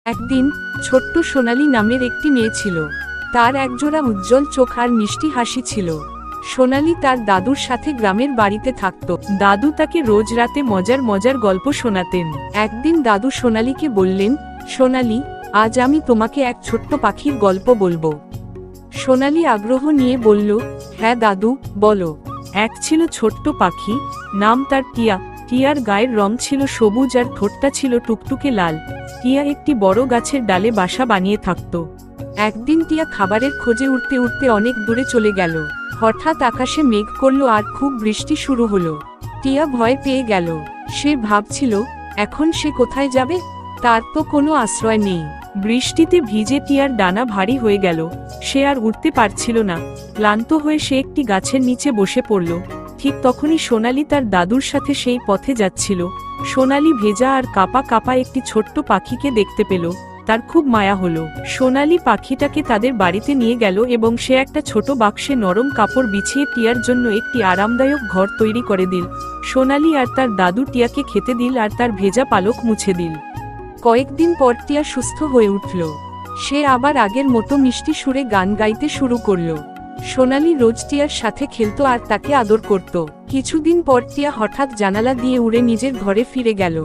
একদিন ছোট্ট সোনালী নামের একটি মেয়ে ছিল। তার একজোড়া উজ্জ্বল চোখ আর মিষ্টি হাসি ছিল। সোনালী তার দাদুর সাথে গ্রামের বাড়িতে থাকত। দাদু তাকে রোজ রাতে মজার মজার গল্প শোনাতেন। একদিন দাদু সোনালীকে বললেন, সোনালী, আজ আমি তোমাকে এক ছোট্ট পাখির গল্প বলবো। সোনালী আগ্রহ নিয়ে বলল, হ্যাঁ দাদু, বলো। এক ছিল ছোট্ট পাখি, নাম তার টিয়া। টিয়ার গায়ের রং ছিল সবুজ আর ঠোঁটটা ছিল টুকটুকে লাল। টিয়া একটি বড় গাছের ডালে বাসা বানিয়ে থাকত। একদিন টিয়া খাবারের খোঁজে উড়তে উড়তে অনেক দূরে চলে গেল। হঠাৎ আকাশে মেঘ করল আর খুব বৃষ্টি শুরু হলো। টিয়া ভয় পেয়ে গেল। সে ভাবছিল, এখন সে কোথায় যাবে? তার তো কোনো আশ্রয় নেই। বৃষ্টিতে ভিজে টিয়ার ডানা ভারী হয়ে গেল। সে আর উঠতে পারছিল না। ক্লান্ত হয়ে সে একটি গাছের নিচে বসে পড়ল। ঠিক তখনই সোনালী তার দাদুর সাথে সেই পথে যাচ্ছিল। সোনালী ভেজা আর কাপা কাপা একটি ছোট্ট পাখিকে দেখতে পেল। তার খুব মায়া হলো। সোনালী পাখিটাকে তাদের বাড়িতে নিয়ে গেল এবং সে একটা ছোট বাক্সে নরম কাপড় বিছিয়ে টিয়ার জন্য একটি আরামদায়ক ঘর তৈরি করে দিল। সোনালী আর তার দাদু টিয়াকে খেতে দিল আর তার ভেজা পালক মুছে দিল। কয়েকদিন পর টিয়া সুস্থ হয়ে উঠল। সে আবার আগের মতো মিষ্টি সুরে গান গাইতে শুরু করল। সোনালী রোজ টিয়ার সাথে খেলত আর তাকে আদর করত। কিছুদিন পর টিয়া হঠাৎ জানালা দিয়ে উড়ে নিজের ঘরে ফিরে গেল।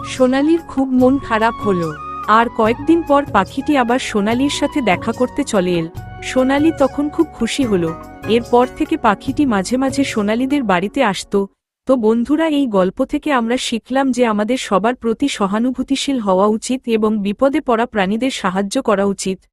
সোনালীর খুব মন খারাপ হলো। আর কয়েকদিন পর পাখিটি আবার সোনালীর সাথে দেখা করতে চলে এল। সোনালী তখন খুব খুশি হলো। এরপর থেকে পাখিটি মাঝে মাঝে সোনালীদের বাড়িতে আসতো। তো বন্ধুরা, এই গল্প থেকে আমরা শিখলাম যে আমাদের সবার প্রতি সহানুভূতিশীল হওয়া উচিত এবং বিপদে পড়া প্রাণীদের সাহায্য করা উচিত।